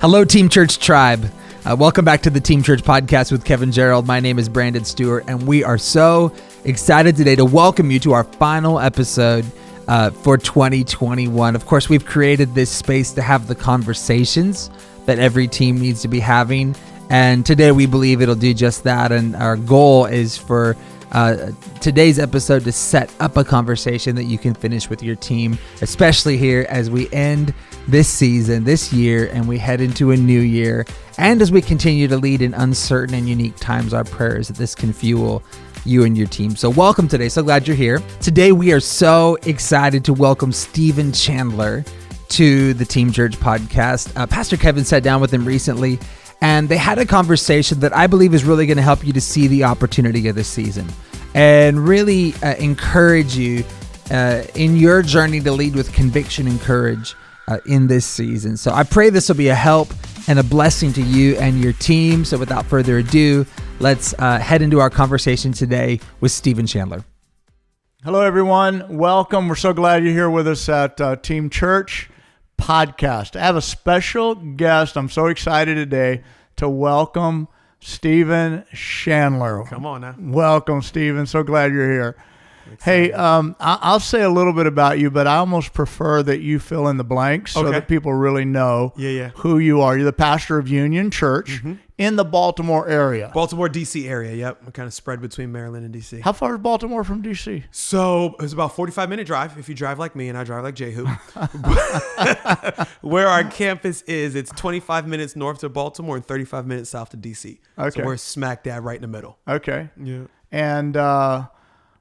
Hello, Team Church Tribe. Welcome back to the Team Church Podcast with Kevin Gerald. My name is Brandon Stewart, and we are so excited today to welcome you to our final episode for 2021. Of course, we've created this space to have the conversations that every team needs to be having, and today we believe it'll do just that. And our goal is for today's episode to set up a conversation that you can finish with your team, especially here as we end this season, this year, and we head into a new year. And as we continue to lead in uncertain and unique times, our prayer is that this can fuel you and your team. So welcome today. So glad you're here. Today, we are so excited to welcome Stephen Chandler to the Team Church Podcast. Pastor Kevin sat down with him recently, and they had a conversation that I believe is really going to help you to see the opportunity of this season and really encourage you in your journey to lead with conviction and courage in this season. So I pray this will be a help and a blessing to you and your team. So without further ado, let's head into our conversation today with Stephen Chandler. Hello, everyone. Welcome. We're so glad you're here with us at Team Church Podcast. I have a special guest. I'm so excited today to welcome Stephen Chandler. Come on now. Welcome, Stephen. So glad you're here. Hey, I'll say a little bit about you, but I almost prefer that you fill in the blanks so that people really know who you are. You're the pastor of Union Church in the Baltimore area. Baltimore, D.C. area, yep. We're kind of spread between Maryland and D.C. How far is Baltimore from D.C.? So it's about a 45-minute drive if you drive like me, and I drive like Jehu. Where our campus is, it's 25 minutes north of Baltimore and 35 minutes south of D.C. Okay. So we're smack dab right in the middle. Okay. Yeah. And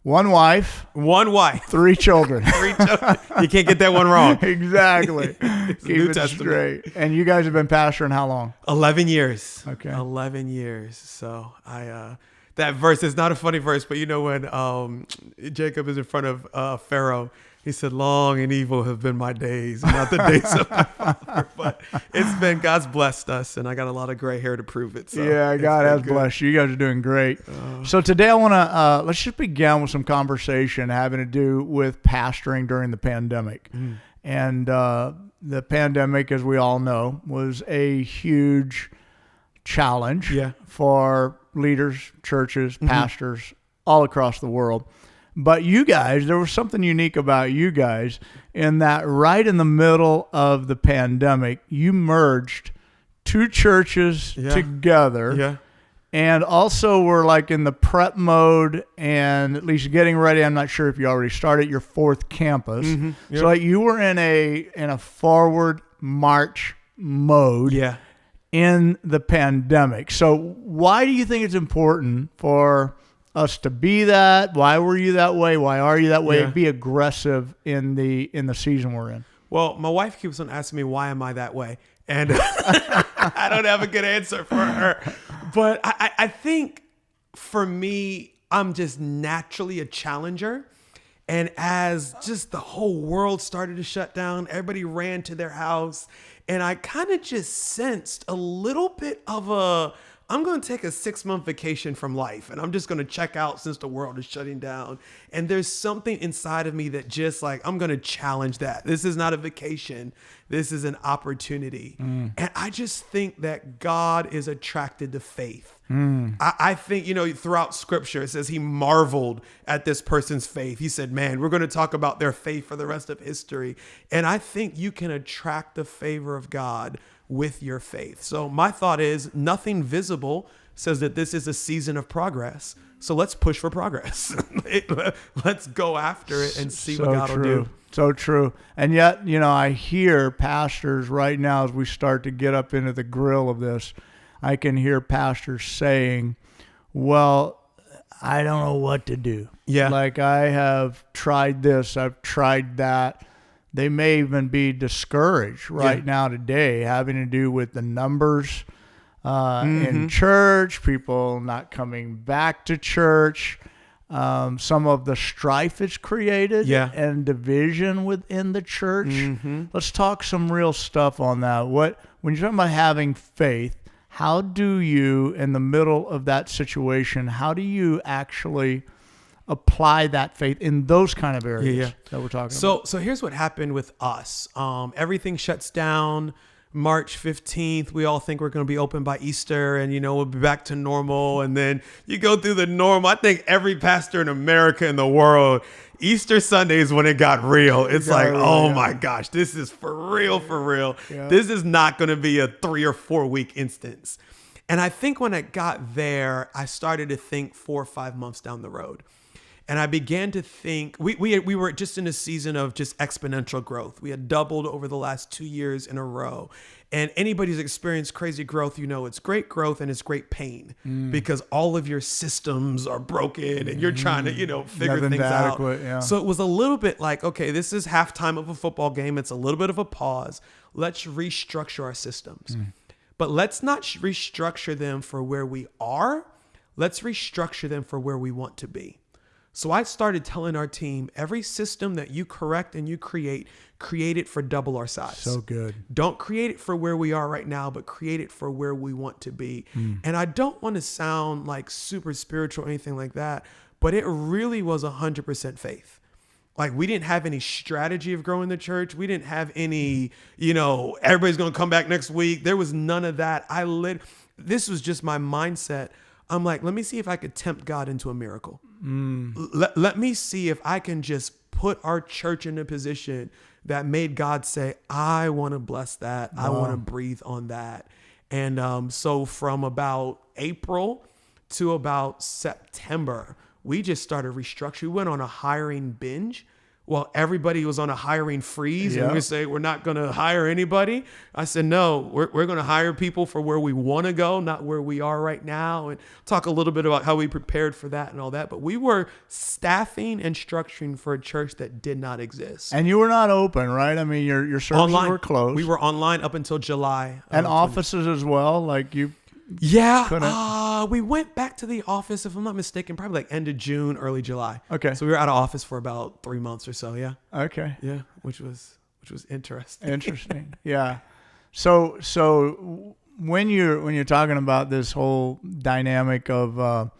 one wife. 3 children. 3 children. You can't get that one wrong. Exactly. It's Keep New it Testament. straight. And you guys have been pastoring how long? 11 years. Okay. 11 years. So that verse is not a funny verse, but you know when Jacob is in front of Pharaoh, he said, "Long and evil have been my days, not the days of my father." But it's been, God's blessed us, and I got a lot of gray hair to prove it. So yeah, God has blessed you. You guys are doing great. So today I want to, let's just begin with some conversation having to do with pastoring during the pandemic. And the pandemic, as we all know, was a huge challenge for leaders, churches, pastors all across the world. But you guys, there was something unique about you guys in that right in the middle of the pandemic, you merged 2 churches together and also were like in the prep mode and at least getting ready. I'm not sure if you already started your 4th campus. So like you were in a forward march mode in the pandemic. So why do you think it's important for us to be that? Why were you that way? Why are you that way? Be aggressive in the season we're in. Well, my wife keeps on asking me, why am I that way? And I don't have a good answer for her. But I think for me, I'm just naturally a challenger. And as just the whole world started to shut down, everybody ran to their house. And I kind of just sensed a little bit of I'm going to take a 6-month vacation from life, and I'm just going to check out since the world is shutting down. And there's something inside of me that just like, I'm going to challenge that. This is not a vacation. This is an opportunity. And I just think that God is attracted to faith. I think, throughout scripture, it says he marveled at this person's faith. He said, man, we're going to talk about their faith for the rest of history. And I think you can attract the favor of God with your faith. So my thought is nothing visible says that this is a season of progress. So let's push for progress. Let's go after it and see what God will do. So true. And yet, I hear pastors right now as we start to get up into the grill of this, I can hear pastors saying, well, I don't know what to do. Yeah. Like I have tried this, I've tried that. They may even be discouraged right now today, having to do with the numbers in church, people not coming back to church, some of the strife it's created and division within the church. Let's talk some real stuff on that. When you're talking about having faith, how do you, in the middle of that situation, how do you actually apply that faith in those kind of areas that we're talking about? So here's what happened with us. Everything shuts down. March 15th, we all think we're going to be open by Easter and, we'll be back to normal. And then you go through the norm. I think every pastor in America and the world, Easter Sunday is when it got real. It's like, oh my gosh, this is for real, for real. Yeah. This is not going to be a 3 or 4 week instance. And I think when it got there, I started to think 4 or 5 months down the road. And I began to think, we were just in a season of just exponential growth. We had doubled over the last 2 years in a row. And anybody who's experienced crazy growth, it's great growth and it's great pain because all of your systems are broken and you're trying to, figure things out. Yeah. So it was a little bit like, okay, this is halftime of a football game. It's a little bit of a pause. Let's restructure our systems. But let's not restructure them for where we are. Let's restructure them for where we want to be. So I started telling our team, every system that you correct and you create it for double our size. So good. Don't create it for where we are right now, but create it for where we want to be. And I don't want to sound like super spiritual or anything like that, but it really was 100% faith. Like we didn't have any strategy of growing the church. We didn't have any, everybody's going to come back next week. There was none of that. This was just my mindset. I'm like, let me see if I could tempt God into a miracle. Let me see if I can just put our church in a position that made God say, I want to bless that. Wow. I want to breathe on that. And so from about April to about September, we just started restructuring. We went on a hiring binge. Well, everybody was on a hiring freeze and we say, we're not going to hire anybody. I said, no, we're going to hire people for where we want to go, not where we are right now. And talk a little bit about how we prepared for that and all that. But we were staffing and structuring for a church that did not exist. And you were not open, right? I mean, your services were closed. We were online up until July. And offices as well, like you. Yeah, we went back to the office, if I'm not mistaken, probably like end of June, early July. Okay. So we were out of office for about 3 months or so, yeah. Okay. Yeah, which was interesting. Interesting. Yeah. So when you're talking about this whole dynamic of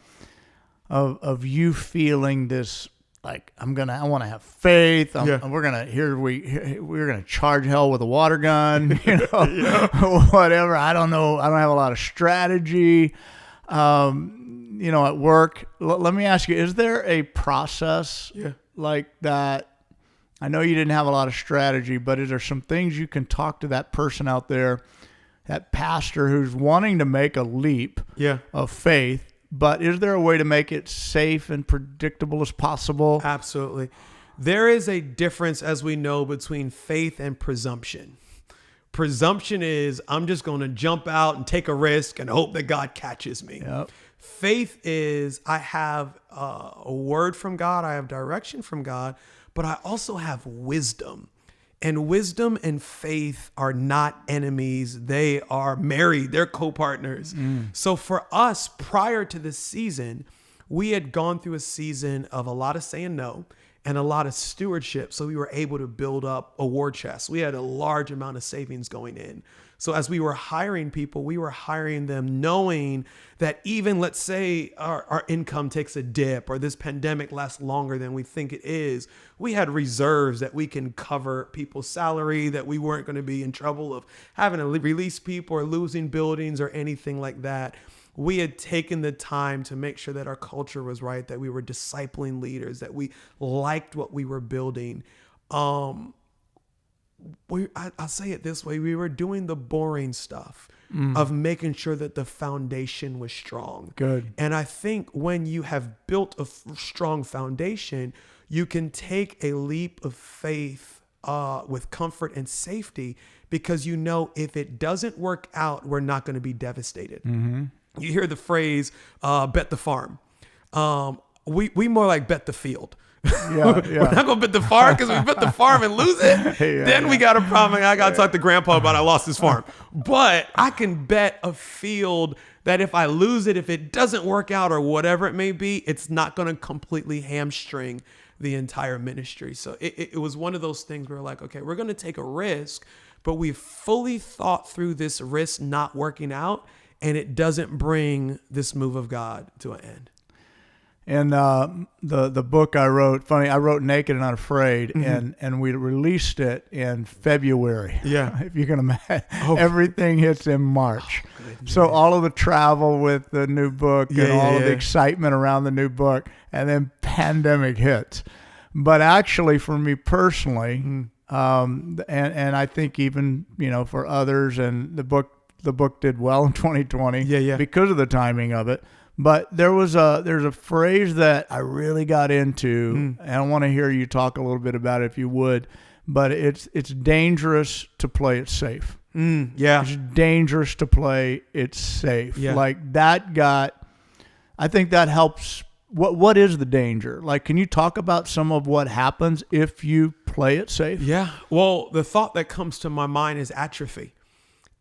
you feeling this, like I want to have faith. We're gonna charge hell with a water gun, whatever. I don't know. I don't have a lot of strategy, at work. Let me ask you: is there a process like that? I know you didn't have a lot of strategy, but is there some things you can talk to that person out there, that pastor who's wanting to make a leap of faith? But is there a way to make it safe and predictable as possible? Absolutely. There is a difference, as we know, between faith and presumption. Presumption is, I'm just going to jump out and take a risk and hope that God catches me. Yep. Faith is, I have a word from God, I have direction from God, but I also have wisdom. And wisdom and faith are not enemies. They are married. They're co-partners. So for us, prior to this season, we had gone through a season of a lot of saying no and a lot of stewardship. So we were able to build up a war chest. We had a large amount of savings going in. So as we were hiring people, we were hiring them knowing that even, let's say our income takes a dip or this pandemic lasts longer than we think it is, we had reserves that we can cover people's salary, that we weren't going to be in trouble of having to release people or losing buildings or anything like that. We had taken the time to make sure that our culture was right, that we were discipling leaders, that we liked what we were building. I'll say it this way. We were doing the boring stuff of making sure that the foundation was strong. Good. And I think when you have built a strong foundation, you can take a leap of faith with comfort and safety, because if it doesn't work out, we're not going to be devastated. Mm-hmm. You hear the phrase, bet the farm. We more like bet the field. We're not going to bet the farm, because we bet the farm and lose it. Then we got a problem. I got to talk to grandpa about I lost his farm. But I can bet a field that if I lose it, if it doesn't work out or whatever it may be, it's not going to completely hamstring the entire ministry. So it was one of those things where we're like, okay, we're going to take a risk, but we've fully thought through this risk not working out, and it doesn't bring this move of God to an end. And the book I wrote, I wrote Naked and Unafraid, and we released it in February. Yeah. If you can imagine, everything hits in March. So all of the travel with the new book and all of the excitement around the new book, and then pandemic hits. But actually, for me personally, and I think even for others, and the book did well in 2020 because of the timing of it. But there's a phrase that I really got into, and I want to hear you talk a little bit about it if you would. But it's dangerous to play it safe. It's dangerous to play it safe. Yeah. Like I think that helps. What is the danger? Like, can you talk about some of what happens if you play it safe? Yeah. Well, the thought that comes to my mind is atrophy.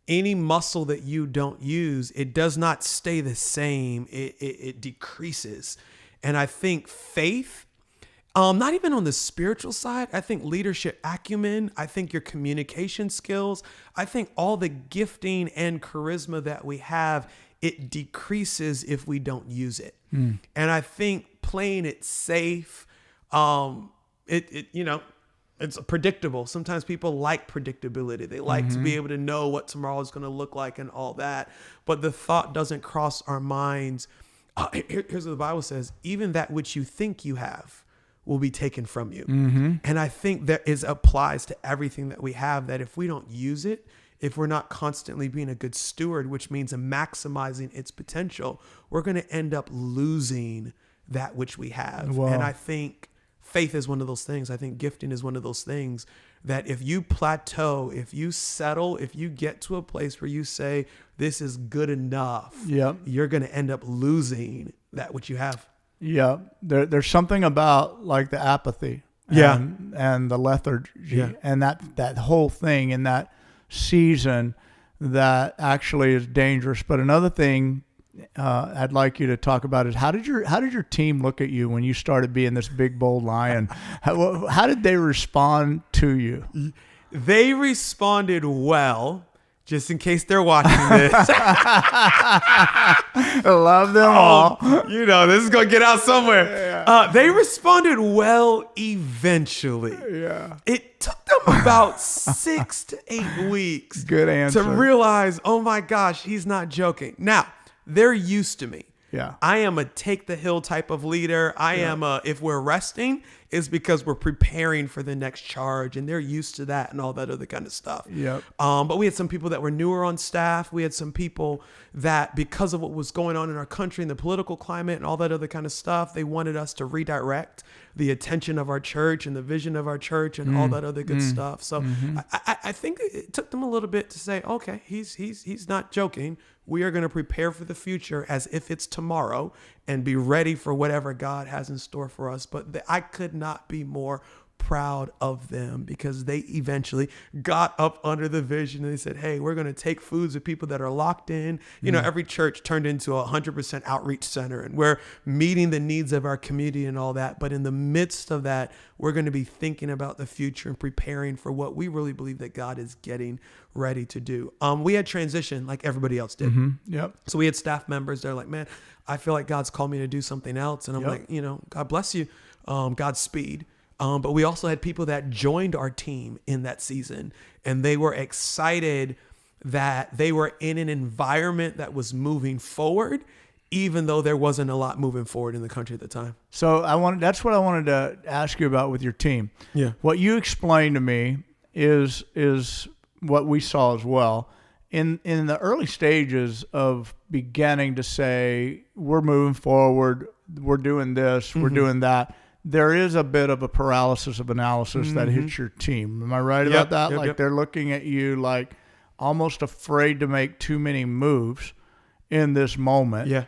Any muscle that you don't use, it does not stay the same. It decreases. And I think faith, not even on the spiritual side, I think leadership acumen, I think your communication skills, I think all the gifting and charisma that we have, it decreases if we don't use it. And I think playing it safe, it's predictable. Sometimes people like predictability. They like to be able to know what tomorrow is going to look like and all that. But the thought doesn't cross our minds. Here's what the Bible says: even that which you think you have will be taken from you. And I think that applies to everything that we have, that if we don't use it, if we're not constantly being a good steward, which means maximizing its potential, we're going to end up losing that which we have. Wow. And I think faith is one of those things. I think gifting is one of those things that if you plateau, if you settle, if you get to a place where you say, this is good enough, you're going to end up losing that which you have. Yeah. There's something about like the apathy and the lethargy and that whole thing in that season that actually is dangerous. But another thing I'd like you to talk about is how did your team look at you when you started being this big bold lion? How did they respond to you? They responded well. Just in case they're watching this. I love them all. This is going to get out somewhere. They responded well eventually. Yeah. It took them about 6 to 8 weeks Good answer. to realize, oh my gosh, he's not joking. Now, they're used to me. Yeah. I am a take the hill type of leader. I am if we're resting, it's because we're preparing for the next charge, and they're used to that and all that other kind of stuff. Yep. But we had some people that were newer on staff. We had some people that, because of what was going on in our country and the political climate and all that other kind of stuff, they wanted us to redirect the attention of our church and the vision of our church and all that other good stuff. So I think it took them a little bit to say, okay, he's not joking. We are going to prepare for the future as if it's tomorrow and be ready for whatever God has in store for us. But I could not be more proud of them, because they eventually got up under the vision and they said, hey, we're going to take foods of people that are locked in. Every church turned into a 100% outreach center, and we're meeting the needs of our community and all that. But in the midst of that, we're going to be thinking about the future and preparing for what we really believe that God is getting ready to do. We had transition like everybody else did. Yep. So we had staff members. They're like, man, I feel like God's called me to do something else. And I'm like, God bless you. Godspeed. But we also had people that joined our team in that season, and they were excited that they were in an environment that was moving forward, even though there wasn't a lot moving forward in the country at the time. So that's what I wanted to ask you about with your team. Yeah. What you explained to me is what we saw as well. In the early stages of beginning to say, we're moving forward, we're doing this, we're doing that, there is a bit of a paralysis of analysis that hits your team. Am I right about that? They're looking at you like almost afraid to make too many moves in this moment. Yeah.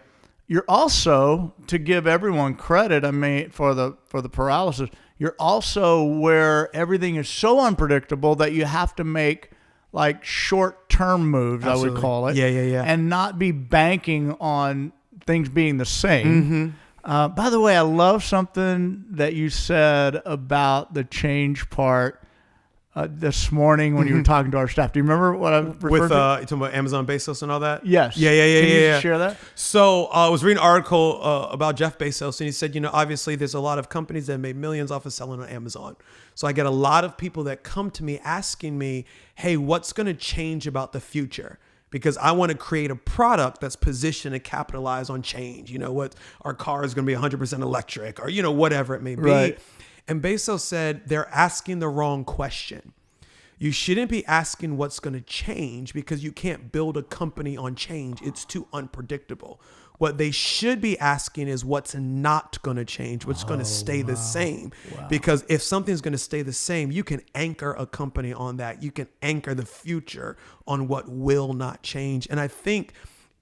You're also, to give everyone credit, for the paralysis, you're also where everything is so unpredictable that you have to make like short-term moves, Absolutely. I would call it. Yeah. And not be banking on things being the same. By the way, I love something that you said about the change part. this morning when you were talking to our staff. Do you remember what I referred With to? you talking about Amazon Bezos and all that? Yes. Yeah. Can you share that? So I was reading an article about Jeff Bezos, and he said, obviously there's a lot of companies that made millions off of selling on Amazon. So I get a lot of people that come to me asking me, hey, what's going to change about the future? Because I want to create a product that's positioned to capitalize on change. What our car is going to be 100% electric, or, whatever it may be. Right. And Bezos said they're asking the wrong question. You shouldn't be asking what's going to change, because you can't build a company on change. It's too unpredictable. What they should be asking is what's not going to change, what's going to stay the same. Wow. Because if something's going to stay the same, you can anchor a company on that. You can anchor the future on what will not change. And I think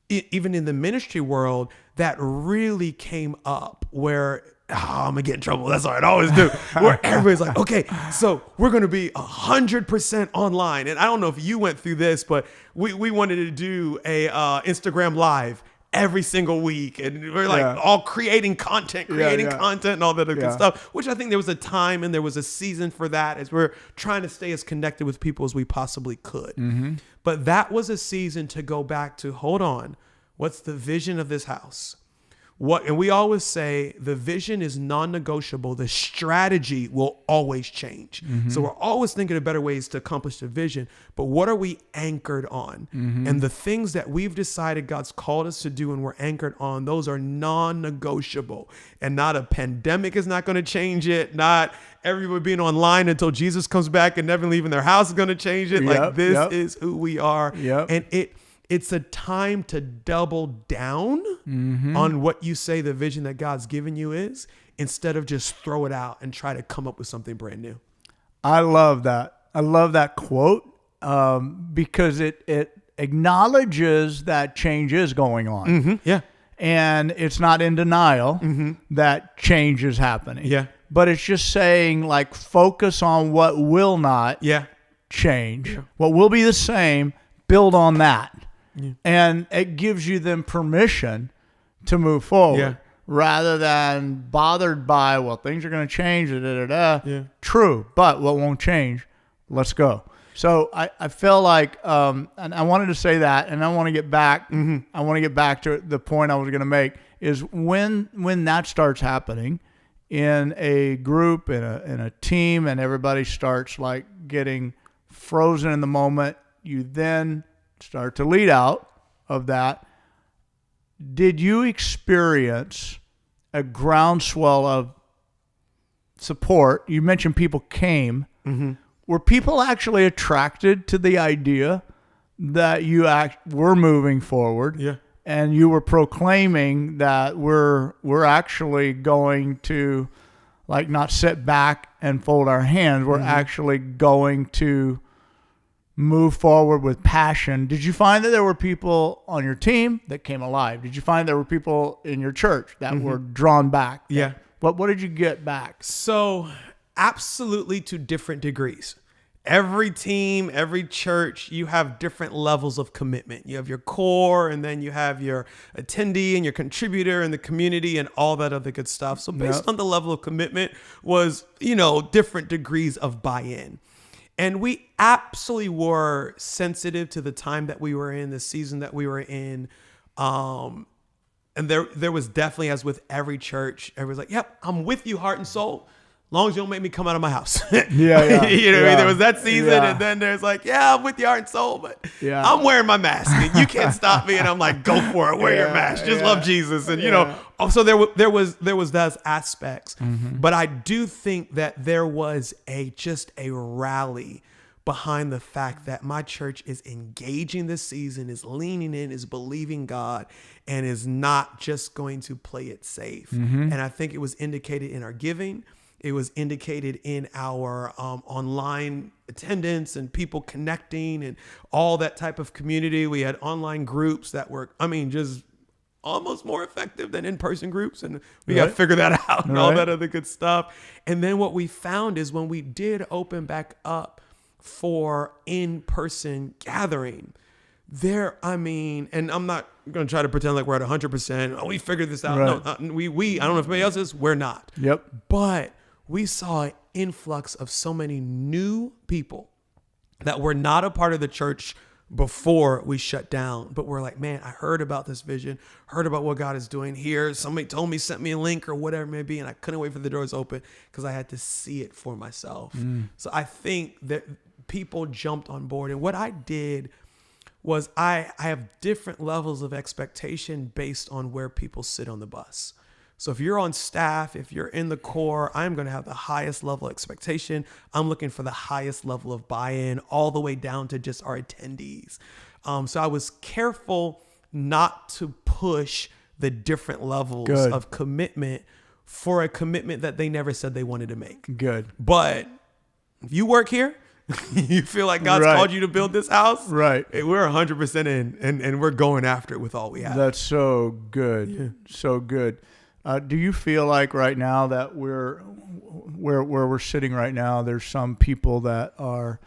even in the ministry world, that really came up where, I'm gonna get in trouble. That's all right. I always do. Where everybody's like, okay, so we're gonna be 100% online. And I don't know if you went through this, but we wanted to do a Instagram live every single week, and we're like all creating content and all that other good stuff. Which I think there was a time and there was a season for that, as we're trying to stay as connected with people as we possibly could. Mm-hmm. But that was a season to go back to, hold on, what's the vision of this house? And we always say the vision is non-negotiable. The strategy will always change. Mm-hmm. So we're always thinking of better ways to accomplish the vision. But what are we anchored on? Mm-hmm. And the things that we've decided God's called us to do and we're anchored on, those are non-negotiable. And not a pandemic is not going to change it. Not everybody being online until Jesus comes back and never leaving their house is going to change it. Like this is who we are. Yep. And it's a time to double down on what you say the vision that God's given you is, instead of just throw it out and try to come up with something brand new. I love that. I love that quote because it acknowledges that change is going on. Mm-hmm. Yeah. And it's not in denial that change is happening. Yeah. But it's just saying, like, focus on what will not change. Yeah. What will be the same, build on that. Yeah. And it gives you then permission to move forward rather than bothered by, well, things are going to change. Yeah. True, but what won't change? Let's go. So I feel like, and I wanted to say that, and I want to get back. Mm-hmm. I want to get back to the point I was going to make is when that starts happening in a group, in a team, and everybody starts like getting frozen in the moment, you then start to lead out of that. Did you experience a groundswell of support? You mentioned people came. Mm-hmm. Were people actually attracted to the idea that you were moving forward? Yeah. And you were proclaiming that we're actually going to, like, not sit back and fold our hands. We're actually going to move forward with passion. Did you find that there were people on your team that came alive? Did you find there were people in your church that were drawn back? Yeah. What did you get back? So absolutely, to different degrees. Every team, every church, you have different levels of commitment. You have your core, and then you have your attendee and your contributor and the community and all that other good stuff. So based on the level of commitment was, different degrees of buy-in. And we absolutely were sensitive to the time that we were in, the season that we were in. And there was definitely, as with every church, everyone's like, yep, I'm with you, heart and soul. As long as you don't make me come out of my house. Yeah. What I mean? There was that season, and then there's like, I'm with your heart and soul, but I'm wearing my mask, and you can't stop me. And I'm like, go for it, wear your mask, just love Jesus, and So there was those aspects, but I do think that there was just a rally behind the fact that my church is engaging this season, is leaning in, is believing God, and is not just going to play it safe. And I think it was indicated in our giving. It was indicated in our online attendance and people connecting and all that type of community. We had online groups that were, just almost more effective than in-person groups. And we got to figure that out and all that other good stuff. And then what we found is when we did open back up for in-person gathering, and I'm not going to try to pretend like we're at 100%. Oh, we figured this out. No, we, I don't know if anybody else is, we're not. Yep. But we saw an influx of so many new people that were not a part of the church before we shut down, but we're like, man, I heard about this vision, heard about what God is doing here. Somebody told me, sent me a link or whatever it may be, and I couldn't wait for the doors open because I had to see it for myself. So I think that people jumped on board. And what I did was I have different levels of expectation based on where people sit on the bus. So if you're on staff, if you're in the core, I'm going to have the highest level of expectation. I'm looking for the highest level of buy-in all the way down to just our attendees. So I was careful not to push the different levels of commitment for a commitment that they never said they wanted to make. Good. But if you work here, you feel like God's called you to build this house. Right. We're 100% in and we're going after it with all we have. That's so good. Yeah. So good. Do you feel like right now that where we're sitting right now, there's some people that are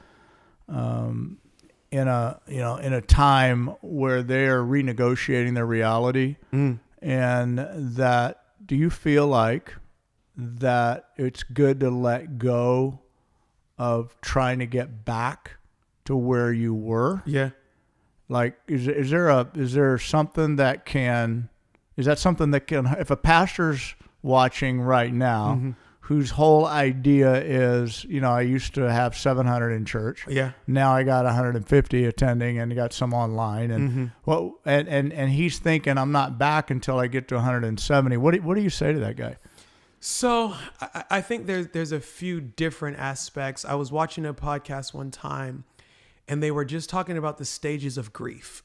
in a time where they are renegotiating their reality, and that do you feel like that it's good to let go of trying to get back to where you were? Yeah. Like, is there something that can? Is that something that can, if a pastor's watching right now, whose whole idea is, I used to have 700 in church. Yeah. Now I got 150 attending and got some online. And and he's thinking, I'm not back until I get to 170. What do you say to that guy? So I think there's a few different aspects. I was watching a podcast one time and they were just talking about the stages of grief.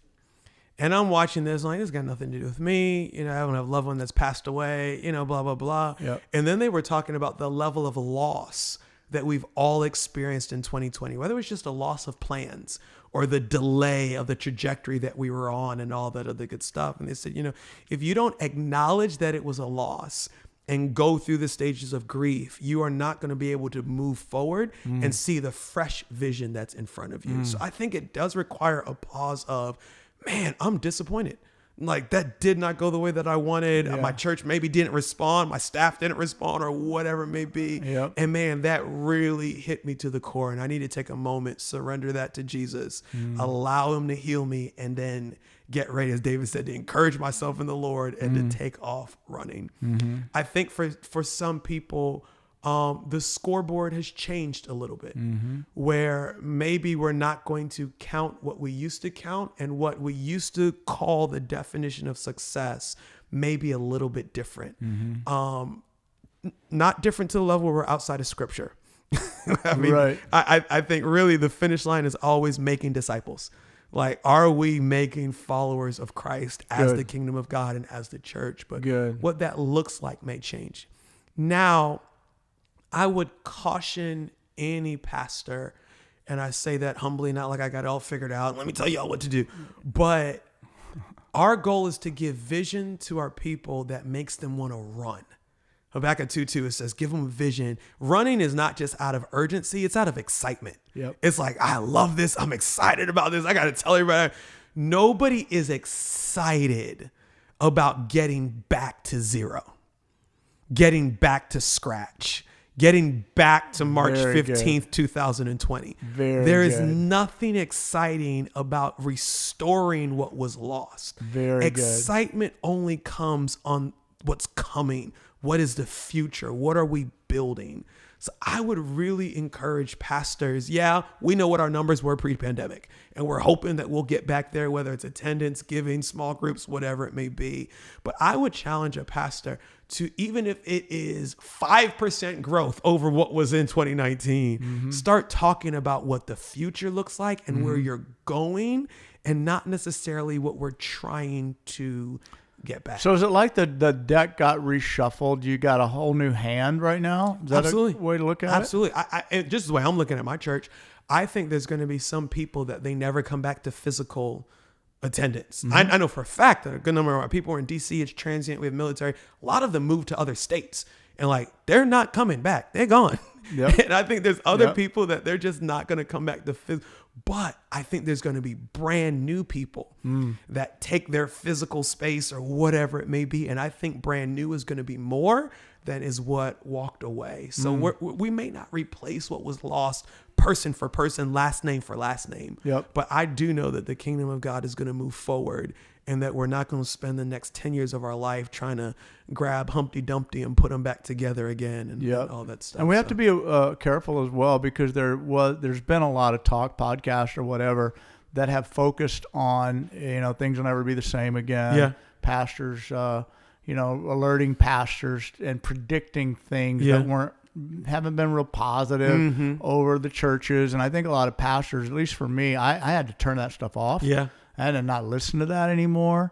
And I'm watching this, like, this got nothing to do with me. I don't have a loved one that's passed away, blah, blah, blah. Yep. And then they were talking about the level of loss that we've all experienced in 2020, whether it was just a loss of plans or the delay of the trajectory that we were on and all that other good stuff. And they said, if you don't acknowledge that it was a loss and go through the stages of grief, you are not going to be able to move forward and see the fresh vision that's in front of you. So I think it does require a pause of, man, I'm disappointed. Like, that did not go the way that I wanted. Yeah. My church maybe didn't respond. My staff didn't respond or whatever it may be. Yep. And man, that really hit me to the core. And I need to take a moment, surrender that to Jesus, allow him to heal me, and then get ready, as David said, to encourage myself in the Lord and to take off running. I think for some people, the scoreboard has changed a little bit, where maybe we're not going to count what we used to count, and what we used to call the definition of success may be a little bit different. Not different to the level where we're outside of scripture. I think really the finish line is always making disciples. Like, are we making followers of Christ as the kingdom of God and as the church? But what that looks like may change. Now, I would caution any pastor, and I say that humbly, not like I got it all figured out. Let me tell y'all what to do. But our goal is to give vision to our people that makes them want to run. Habakkuk 2:2, it says, give them vision. Running is not just out of urgency, it's out of excitement. Yep. It's like, I love this. I'm excited about this. I got to tell everybody. Nobody is excited about getting back to zero, getting back to scratch, getting back to March 15th, 2020. There is nothing exciting about restoring what was lost. Excitement only comes on what's coming. What is the future? What are we building? So I would really encourage pastors. Yeah, we know what our numbers were pre-pandemic, and we're hoping that we'll get back there, whether it's attendance, giving, small groups, whatever it may be. But I would challenge a pastor to, even if it is 5% growth over what was in 2019, start talking about what the future looks like and where you're going, and not necessarily what we're trying to get back. So is it like the deck got reshuffled? You got a whole new hand right now? Is that a way to look at it? Absolutely. Just the way I'm looking at my church, I think there's going to be some people that they never come back to physical attendance. I know for a fact that a good number of our people are in DC. It's transient. We have military. A lot of them moved to other states, and like, they're not coming back. They're gone. Yep. And I think there's other people that they're just not going to come back to physical. But I think there's going to be brand new people that take their physical space or whatever it may be. And I think brand new is going to be more than is what walked away. So we may not replace what was lost person for person, last name for last name. Yep. But I do know that the kingdom of God is going to move forward, and that we're not going to spend the next 10 years of our life trying to grab Humpty Dumpty and put them back together again and all that stuff. And we have to be careful as well, because there's been a lot of talk podcasts or whatever that have focused on, things will never be the same again. Yeah. Pastors, alerting pastors and predicting things that haven't been real positive over the churches. And I think a lot of pastors, at least for me, I had to turn that stuff off. Yeah. I had to not listen to that anymore.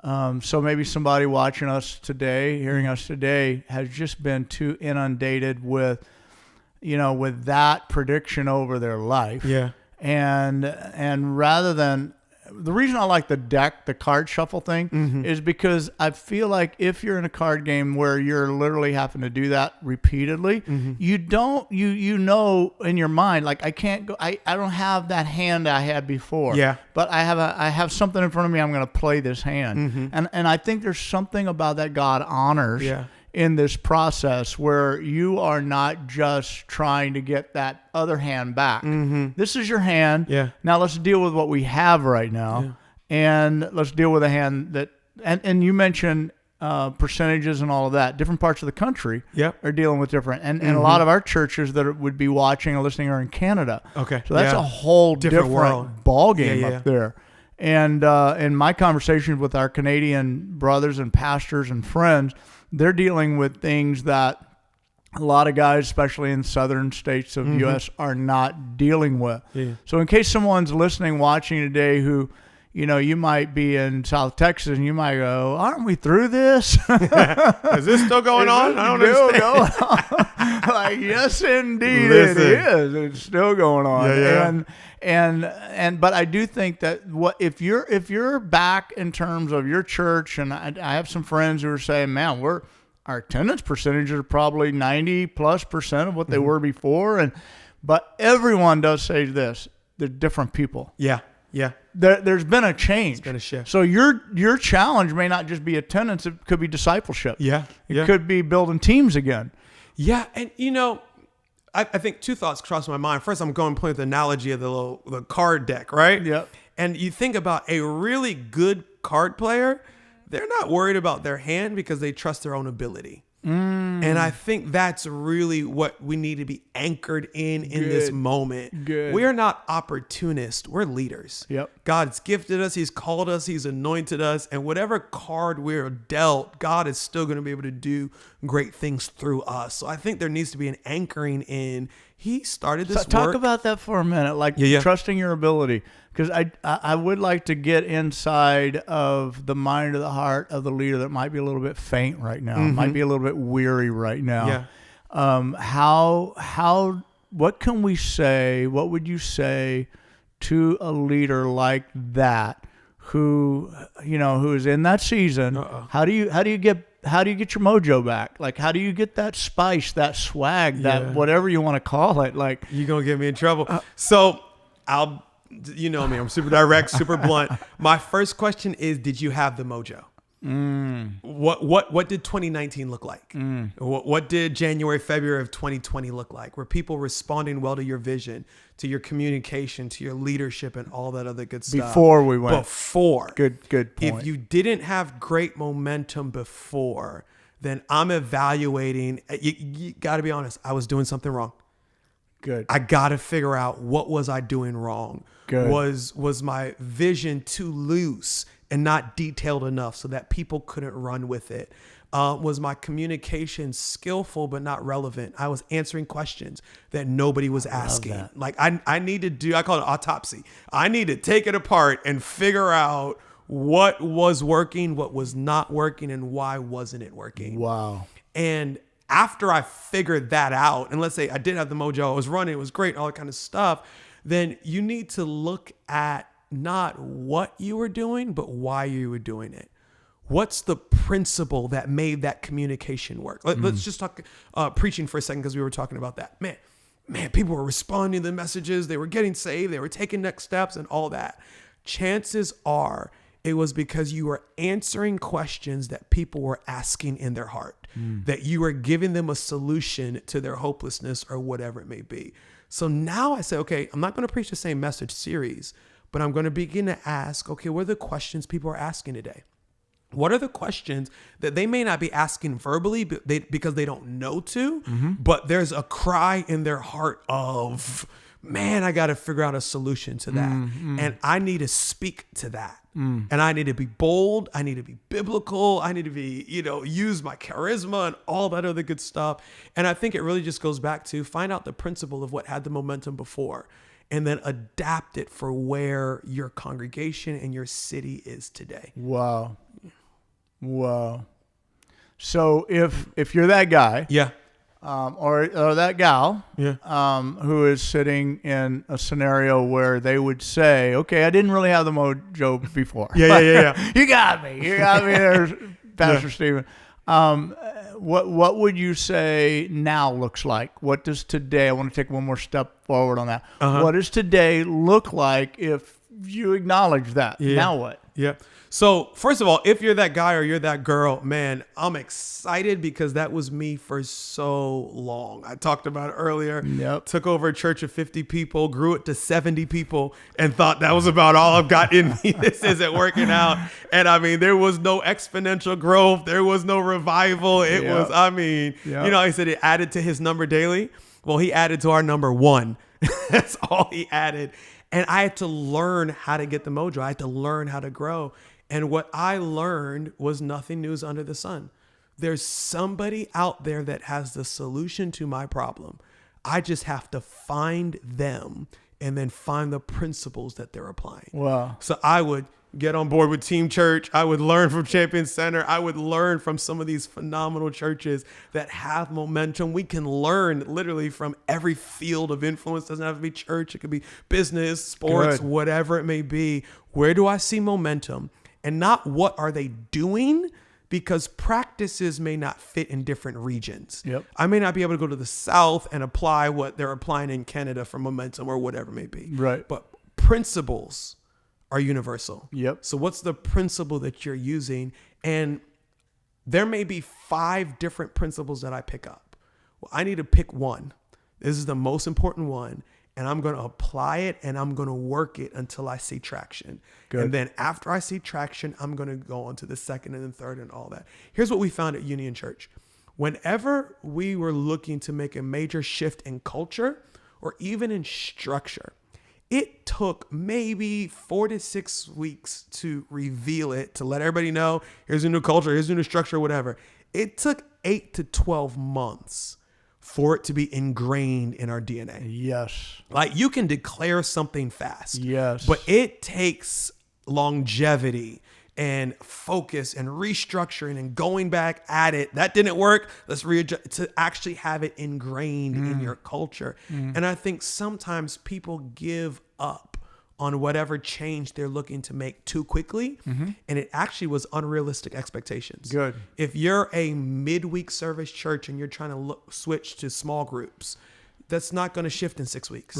So maybe somebody watching us today, hearing us today, has just been too inundated with that prediction over their life. Yeah. And rather than, the reason I like the card shuffle thing is because I feel like if you're in a card game where you're literally having to do that repeatedly, you know in your mind, like, I can't go, I don't have that hand I had before. Yeah. But I have something in front of me, I'm going to play this hand. And I think there's something about that God honors in this process where you are not just trying to get that other hand back. This is your hand. Yeah. Now let's deal with what we have right now, and let's deal with a hand that. And you mentioned percentages and all of that. Different parts of the country are dealing with different, and a lot of our churches that would be watching or listening are in Canada. Okay. So that's a whole different world. ball game up there. And in my conversations with our Canadian brothers and pastors and friends, they're dealing with things that a lot of guys, especially in southern states of the U.S., are not dealing with. Yeah. So in case someone's listening, watching today who, you might be in South Texas and you might go, aren't we through this? Is this still going on? I don't understand. Going on? Like, yes, indeed, Listen. it is. It's still going on. Yeah. But I do think that if you're back in terms of your church, and I have some friends who are saying, man, our attendance percentages are probably 90+% of what they were before, but everyone does say this: they're different people. Yeah. Yeah. There's been a change. It's been a shift. So your challenge may not just be attendance; it could be discipleship. Yeah. It could be building teams again. Yeah. And I think two thoughts cross my mind. First, I'm going to play with the analogy of the card deck, right? Yep. And you think about a really good card player, they're not worried about their hand because they trust their own ability. And I think that's really what we need to be anchored in this moment. Good. We are not opportunists. We're leaders. Yep. God's gifted us. He's called us. He's anointed us. And whatever card we're dealt, God is still going to be able to do great things through us. So I think there needs to be an anchoring in. He started this work. Talk about that for a minute, like trusting your ability. Because I would like to get inside of the mind or the heart of the leader that might be a little bit faint right now, might be a little bit weary right now. Yeah. What can we say? What would you say to a leader like that who is in that season? How do you get your mojo back? Like, how do you get that spice, that swag, that whatever you want to call it? Like, you're going to get me in trouble. So you know me, I'm super direct, super blunt. My first question is, did you have the mojo? What did 2019 look like? What did January, February of 2020 look like? Were people responding well to your vision, to your communication, to your leadership, and all that other good stuff? Before we went. Before. Good point. If you didn't have great momentum before, then I'm evaluating. You got to be honest. I was doing something wrong. Good. I got to figure out, what was I doing wrong? Good. Was my vision too loose and not detailed enough so that people couldn't run with it? Was my communication skillful but not relevant? I was answering questions that nobody was asking. Like, I need to do, I call it autopsy. I need to take it apart and figure out what was working, what was not working, and why wasn't it working. Wow. And after I figured that out, and let's say I did have the mojo, I was running, it was great, all that kind of stuff, then you need to look at not what you were doing, but why you were doing it. What's the principle that made that communication work? Let's just talk preaching for a second, because we were talking about that. Man, people were responding to the messages. They were getting saved. They were taking next steps and all that. Chances are, It was because you were answering questions that people were asking in their heart, that you were giving them a solution to their hopelessness or whatever it may be. So now I say, okay, I'm not going to preach the same message series, but I'm going to begin to ask, okay, what are the questions people are asking today? What are the questions that they may not be asking verbally because they don't know to, but there's a cry in their heart of, man, I got to figure out a solution to that. And I need to speak to that. And I need to be bold. I need to be biblical. I need to be, use my charisma and all that other good stuff. And I think it really just goes back to find out the principle of what had the momentum before and then adapt it for where your congregation and your city is today. Wow. So if you're that guy, or that gal, who is sitting in a scenario where they would say, "Okay, I didn't really have the mojo before." You got me there, Pastor Stephen. What would you say now looks like? What does today? I want to take one more step forward on that. What does today look like if you acknowledge that? Now what? So first of all, if you're that guy or you're that girl, man, I'm excited because that was me for so long. I talked about it earlier. Took over a church of 50 people, grew it to 70 people, and thought that was about all I've got in me. This isn't working out. And I mean, there was no exponential growth. There was no revival. It was, I said it added to his number daily. Well, he added to our number 1. That's all he added. And I had to learn how to get the mojo. I had to learn how to grow. And what I learned was nothing new is under the sun. There's somebody out there that has the solution to my problem. I just have to find them and then find the principles that they're applying. Wow. So I would get on board with Team Church. I would learn from Champion Center. I would learn from some of these phenomenal churches that have momentum. We can learn literally from every field of influence. It doesn't have to be church. It could be business, sports, whatever it may be. Where do I see momentum? And not what are they doing, because practices may not fit in different regions. I may not be able to go to the South and apply what they're applying in Canada for momentum or whatever it may be. But principles are universal. So what's the principle that you're using? And there may be 5 different principles that I pick up. Well, I need to pick one. This is the most important one. And I'm going to apply it and I'm going to work it until I see traction. And then after I see traction, I'm going to go on to the second and the third and all that. Here's what we found at Union Church. Whenever we were looking to make a major shift in culture or even in structure, it took maybe 4 to 6 weeks to reveal it, to let everybody know, here's a new culture, here's a new structure, whatever. It took 8 to 12 months for it to be ingrained in our DNA. Like you can declare something fast. But it takes longevity and focus and restructuring and going back at it. That didn't work. Let's readjust to actually have it ingrained in your culture. And I think sometimes people give up on whatever change they're looking to make too quickly. And it actually was unrealistic expectations. If you're a midweek service church and you're trying to switch to small groups, that's not going to shift in 6 weeks.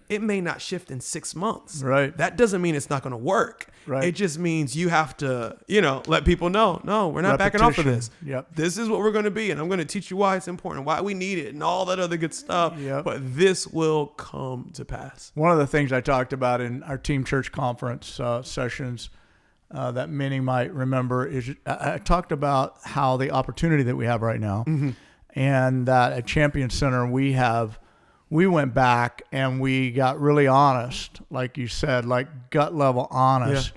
It may not shift in 6 months. That doesn't mean it's not going to work. It just means you have to, let people know, no, we're not backing off of this. This is what we're going to be. And I'm going to teach you why it's important, why we need it and all that other good stuff. But this will come to pass. One of the things I talked about in our Team Church conference sessions that many might remember is I talked about how the opportunity that we have right now and that at Champion Center we went back and we got really honest, like you said, like gut level honest.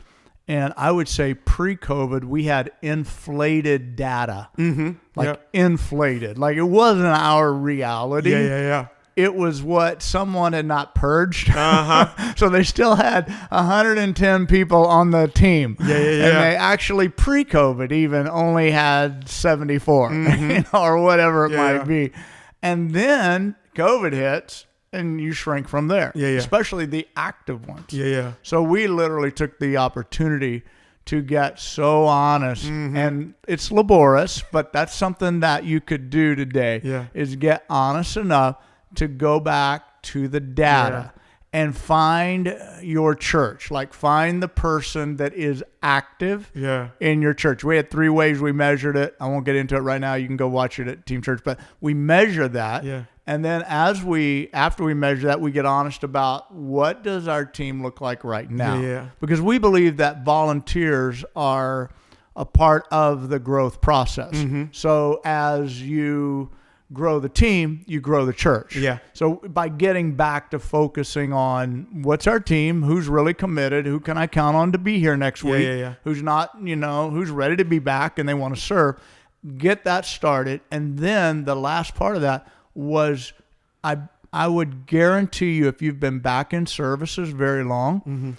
And I would say pre-COVID, we had inflated data, inflated, like it wasn't our reality. It was what someone had not purged. So they still had 110 people on the team. And they actually pre-COVID even only had 74 or whatever it might be. And then COVID hits and you shrink from there, especially the active ones. So we literally took the opportunity to get so honest, and it's laborious, but that's something that you could do today is get honest enough to go back to the data and find your church. Like find the person that is active in your church. We had 3 ways we measured it. I won't get into it right now. You can go watch it at Team Church, but we measure that. Yeah. And then after we measure that, we get honest about what does our team look like right now? Yeah. Because we believe that volunteers are a part of the growth process. Mm-hmm. So as you grow the team, you grow the church. Yeah. So by getting back to focusing on what's our team, who's really committed, who can I count on to be here next week, who's not, who's ready to be back and they want to serve, get that started. And then the last part of that was I would guarantee you, if you've been back in services very long,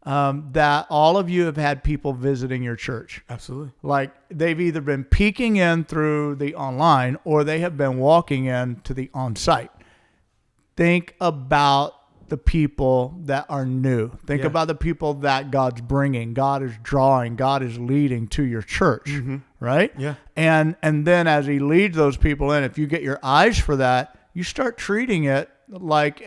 that all of you have had people visiting your church. Absolutely. Like they've either been peeking in through the online or they have been walking in to the on-site. Think about the people that are new. Think about the people that God's bringing, God is drawing, God is leading to your church, right? Yeah. And then as he leads those people in, if you get your eyes for that, you start treating it like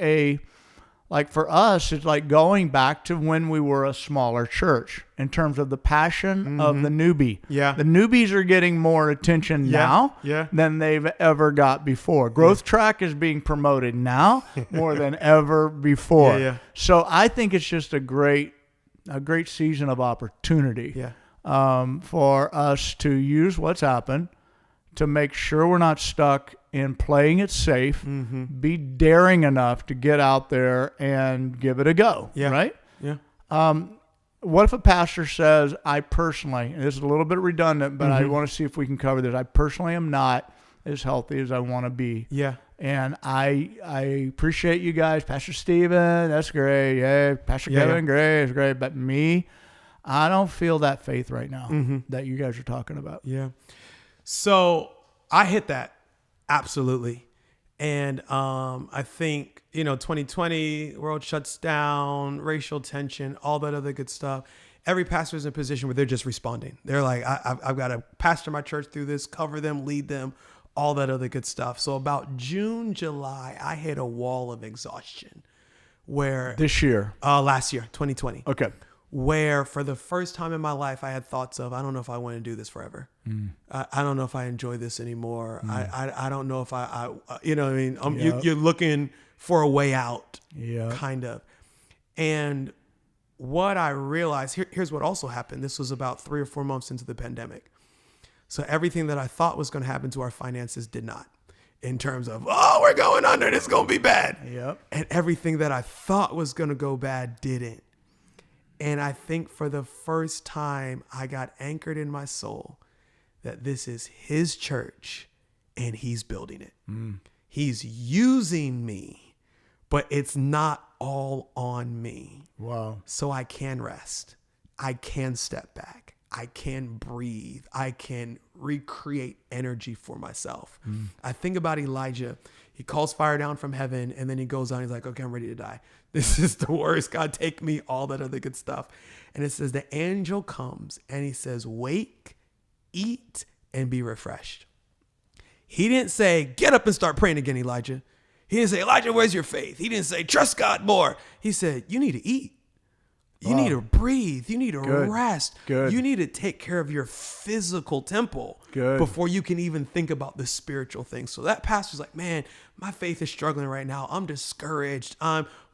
for us, it's like going back to when we were a smaller church in terms of the passion of the newbie. Yeah. The newbies are getting more attention now than they've ever got before. Growth Track is being promoted now more than ever before. So I think it's just a great season of opportunity for us to use what's happened to make sure we're not stuck in playing it safe, be daring enough to get out there and give it a go, right? Yeah. What if a pastor says, I personally, and this is a little bit redundant, but I want to see if we can cover this. I personally am not as healthy as I want to be. Yeah. And I appreciate you guys. Pastor Steven, that's great. Yeah. Pastor Kevin, great. It's great. But me, I don't feel that faith right now that you guys are talking about. Yeah. So I hit that. Absolutely. And I think, 2020, world shuts down, racial tension, all that other good stuff. Every pastor is in a position where they're just responding. They're like, I've got to pastor my church through this, cover them, lead them, all that other good stuff. So about June, July, I hit a wall of exhaustion where... This year? Last year, 2020. Okay. Where for the first time in my life, I had thoughts of, I don't know if I want to do this forever. I don't know if I enjoy this anymore. I don't know if you're looking for a way out, kind of. And what I realized, here's what also happened. This was about 3 or 4 months into the pandemic. So everything that I thought was going to happen to our finances did not. In terms of, we're going under, it's going to be bad. Yep. And everything that I thought was going to go bad didn't. And I think for the first time, I got anchored in my soul that this is his church and he's building it. He's using me, but it's not all on me. Wow. So I can rest. I can step back. I can breathe. I can recreate energy for myself. I think about Elijah. He calls fire down from heaven and then he goes on. He's like, okay, I'm ready to die. This is the worst. God, take me, all that other good stuff. And it says the angel comes and he says, wake, eat, and be refreshed. He didn't say, get up and start praying again, Elijah. He didn't say, Elijah, where's your faith? He didn't say, trust God more. He said, you need to eat. You need to breathe. You need to rest. You need to take care of your physical temple before you can even think about the spiritual things. So that pastor's like, man, my faith is struggling right now. I'm discouraged.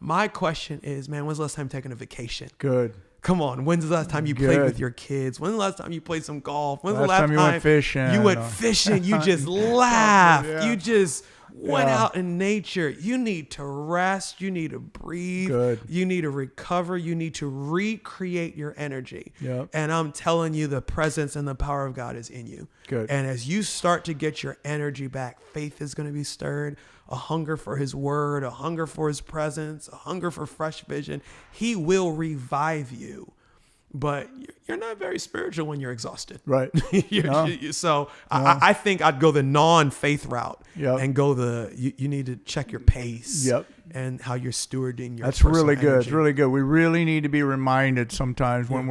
My question is, man, when's the last time taking a vacation? Good. Come on. When's the last time you played with your kids? When's the last time you played some golf? When's the last time you went fishing? You went fishing. You just laughed. You just went out in nature. You need to rest. You need to breathe. You need to recover. You need to recreate your energy. And I'm telling you, the presence and the power of God is in you. And as you start to get your energy back, faith is going to be stirred. A hunger for his word, a hunger for his presence, a hunger for fresh vision. He will revive you. But you're not very spiritual when you're exhausted. Right. So I think I'd go the non-faith route and go you need to check your pace and how you're stewarding your That's really good. energy. It's really good. We really need to be reminded sometimes when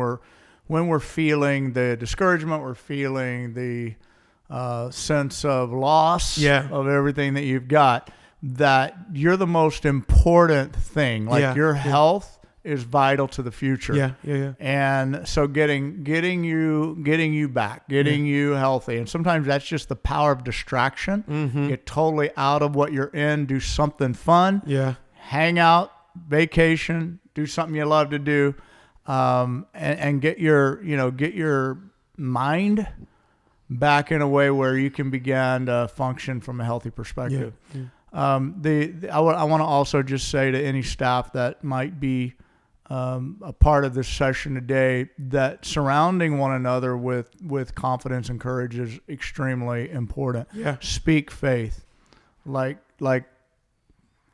we're feeling the discouragement, we're feeling the sense of loss of everything that you've got. that you're the most important thing. Like your health is vital to the future. Yeah. And so getting you back, getting you healthy. And sometimes that's just the power of distraction. Get totally out of what you're in, do something fun. Yeah. Hang out, vacation, do something you love to do. And get your mind back in a way where you can begin to function from a healthy perspective. I want to also just say to any staff that might be a part of this session today that surrounding one another with confidence and courage is extremely important. Yeah. Speak faith. Like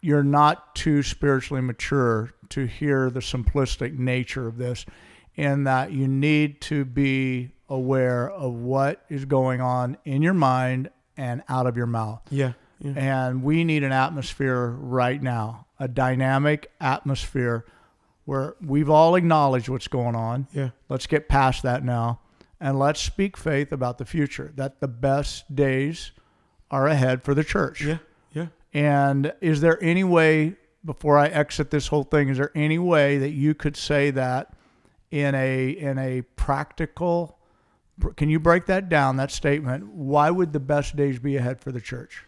you're not too spiritually mature to hear the simplistic nature of this, in that you need to be aware of what is going on in your mind and out of your mouth. Yeah. And we need an atmosphere right now, a dynamic atmosphere where we've all acknowledged what's going on. Yeah. Let's get past that now, and let's speak faith about the future, that the best days are ahead for the church. Yeah. And is there any way, before I exit this whole thing, is there any way that you could say that in a practical, can you break that down, that statement? Why would the best days be ahead for the church?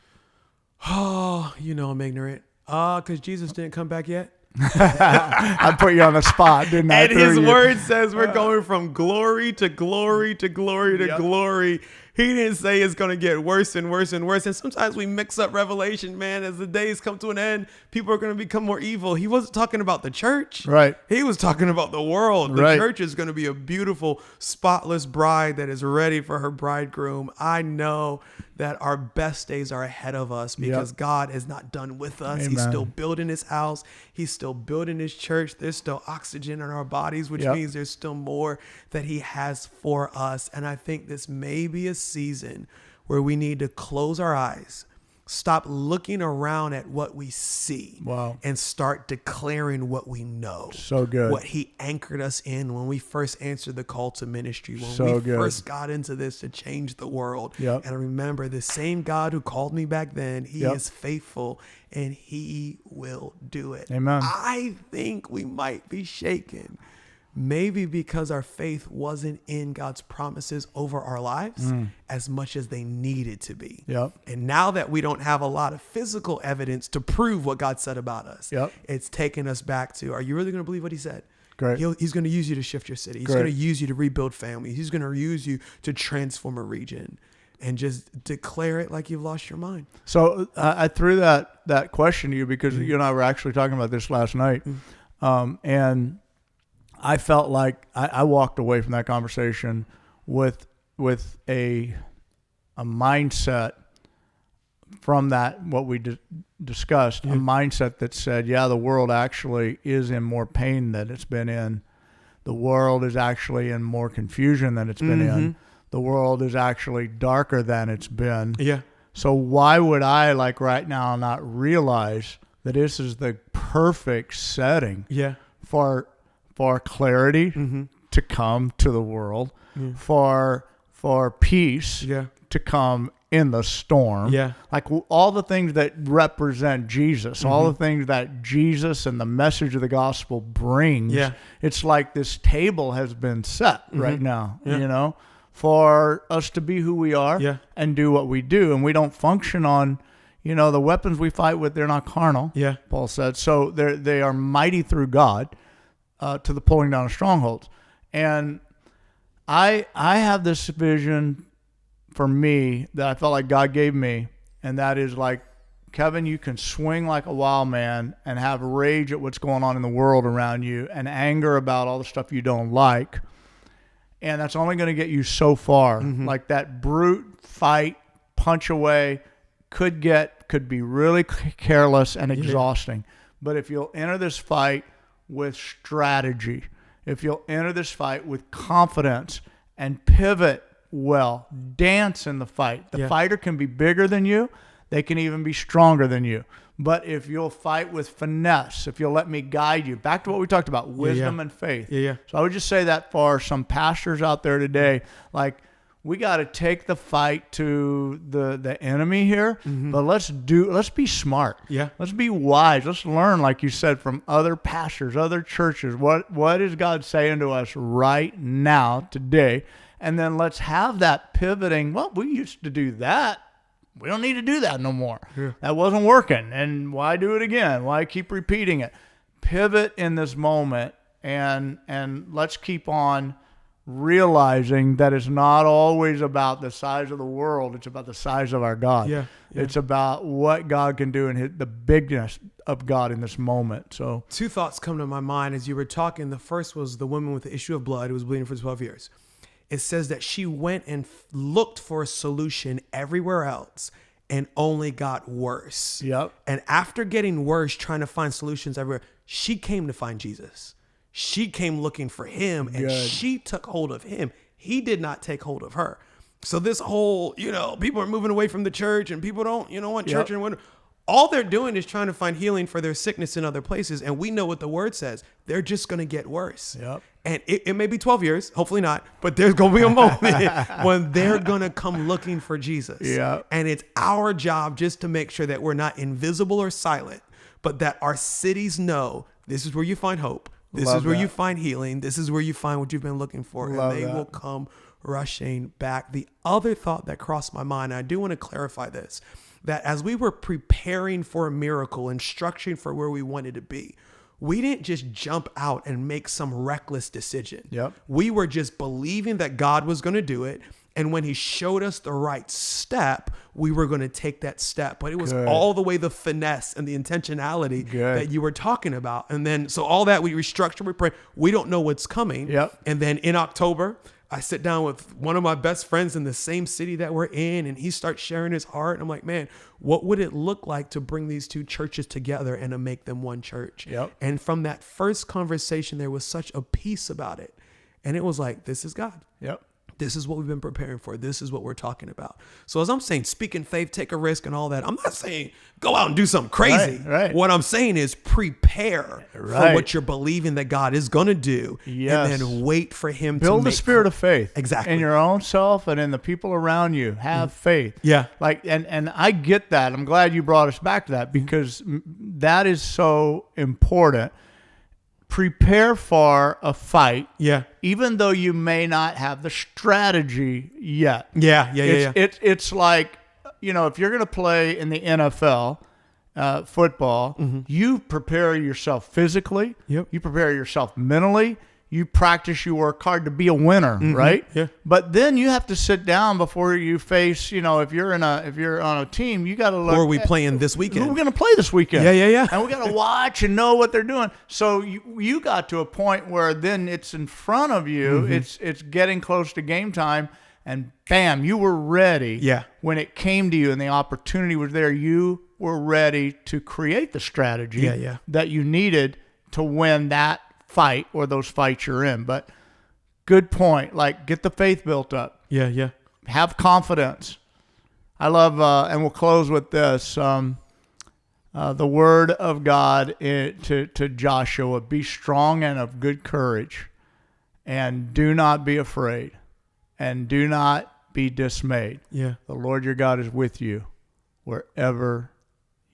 Oh, I'm ignorant. Because Jesus didn't come back yet. I put you on the spot, didn't I? And his word says we're going from glory to glory to glory to glory. He didn't say it's going to get worse and worse and worse. And sometimes we mix up Revelation, man. As the days come to an end, people are going to become more evil. He wasn't talking about the church. Right. He was talking about the world. The right. church is going to be a beautiful, spotless bride that is ready for her bridegroom. I know that our best days are ahead of us because God is not done with us. Amen. He's still building his house. He's still building his church. There's still oxygen in our bodies, which means there's still more that he has for us. And I think this may be a season where we need to close our eyes, stop looking around at what we see, and start declaring what we know. So good. What he anchored us in when we first answered the call to ministry, when we first got into this to change the world. And I remember the same God who called me back then, he is faithful and he will do it. Amen. I think we might be shaken. Maybe because our faith wasn't in God's promises over our lives as much as they needed to be. And now that we don't have a lot of physical evidence to prove what God said about us, it's taken us back to, are you really going to believe what he said? Great. He's going to use you to shift your city. He's going to use you to rebuild families. He's going to use you to transform a region. And just declare it like you've lost your mind. So I threw that question to you because you and I were actually talking about this last night. And I felt like I walked away from that conversation with a mindset from that, what we discussed, a mindset that said, the world actually is in more pain than it's been in. The world is actually in more confusion than it's been in. The world is actually darker than it's been. So why would I, like right now, not realize that this is the perfect setting for clarity to come to the world, for peace to come in the storm. Like all the things that represent Jesus, all the things that Jesus and the message of the gospel brings. It's like this table has been set right now, you know, for us to be who we are and do what we do. And we don't function on, the weapons we fight with, they're not carnal, Paul said. So they are mighty through God to the pulling down of strongholds. And I have this vision for me that I felt like God gave me, and that is like, Kevin, you can swing like a wild man and have rage at what's going on in the world around you and anger about all the stuff you don't like. And that's only going to get you so far. Like that brute fight, punch away could be really careless and exhausting. But if you'll enter this fight with strategy, if you'll enter this fight with confidence and pivot well, dance in the fight. The fighter can be bigger than you. They can even be stronger than you. But if you'll fight with finesse, if you'll let me guide you, back to what we talked about, wisdom and faith. So I would just say that for some pastors out there today, like we got to take the fight to the enemy here, but let's be smart. Yeah. Let's be wise. Let's learn, like you said, from other pastors, other churches. What is God saying to us right now, today? And then let's have that pivoting. Well, we used to do that. We don't need to do that no more. Yeah. That wasn't working. And why do it again? Why keep repeating it? Pivot in this moment, and let's keep on realizing that it's not always about the size of the world. It's about the size of our God. Yeah. It's about what God can do and the bigness of God in this moment. So 2 thoughts come to my mind as you were talking. The first was the woman with the issue of blood who was bleeding for 12 years. It says that she went and looked for a solution everywhere else and only got worse. Yep. And after getting worse, trying to find solutions everywhere, she came to find Jesus. She came looking for him, and Good. she took hold of him. He did not take hold of her. So this whole, people are moving away from the church and people don't, want church and what. All they're doing is trying to find healing for their sickness in other places. And we know what the word says. They're just going to get worse. Yep. And it may be 12 years, hopefully not, but there's going to be a moment when they're going to come looking for Jesus. Yep. And it's our job just to make sure that we're not invisible or silent, but that our cities know this is where you find hope. This Love is where that. you find healing. This is where you find what you've been looking for. Love and they that. will come rushing back. The other thought that crossed my mind, and I do want to clarify this, that as we were preparing for a miracle and structuring for where we wanted to be, we didn't just jump out and make some reckless decision. Yep. We were just believing that God was going to do it. And when he showed us the right step, we were going to take that step. But it was Good. all the way the finesse and the intentionality Good. that you were talking about. And then, so all that we restructure, we pray, we don't know what's coming. Yep. And then in October, I sit down with one of my best friends in the same city that we're in, and he starts sharing his heart. And I'm like, man, what would it look like to bring these 2 churches together and to make them one church? Yep. And from that first conversation, there was such a peace about it. And it was like, this is God. Yep. This is what we've been preparing for. This is what we're talking about. So as I'm saying, speak in faith, take a risk and all that, I'm not saying go out and do something crazy. Right. What I'm saying is prepare for Right. what you're believing that God is going to do. Yes. And then wait for him to Build the make spirit of faith. Exactly. In your own self and in the people around you. Have faith. Yeah. Like, and I get that. I'm glad you brought us back to that, because that is so important. Prepare for a fight. Yeah. Even though you may not have the strategy yet. Yeah. It's like, if you're going to play in the NFL, football, you prepare yourself physically. Yep. You prepare yourself mentally. You practice, you work hard to be a winner, right? Yeah. But then you have to sit down before you face, if you're on a team, you got to look. Or are we playing this Who weekend? we're going to play this weekend? Yeah. And we got to watch and know what they're doing. So you got to a point where then it's in front of you. It's getting close to game time, and bam, you were ready. Yeah. When it came to you and the opportunity was there, you were ready to create the strategy that you needed to win that fight or those fights you're in. But good point. Like, get the faith built up. Yeah. Have confidence. I love, and we'll close with this. The word of God to Joshua: be strong and of good courage, and do not be afraid, and do not be dismayed. Yeah. The Lord your God is with you wherever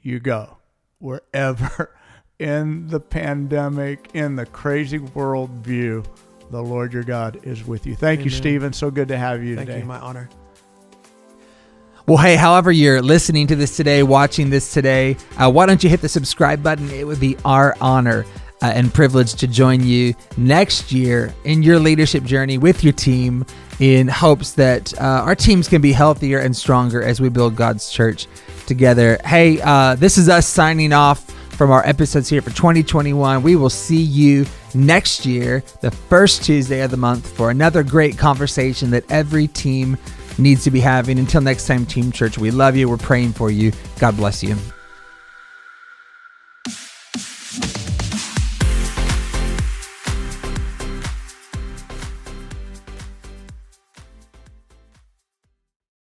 you go. Wherever in the pandemic, in the crazy world view, the Lord your God is with you. Thank you, Stephen. So good to have you Thank today. you. My honor. Well, hey, however you're listening to this today, watching this today, why don't you hit the subscribe button? It would be our honor and privilege to join you next year in your leadership journey with your team, in hopes that our teams can be healthier and stronger as we build God's church together. Hey, this is us signing off from our episodes here for 2021. We will see you next year, the first Tuesday of the month, for another great conversation that every team needs to be having. Until next time, Team Church, we love you. We're praying for you. God bless you.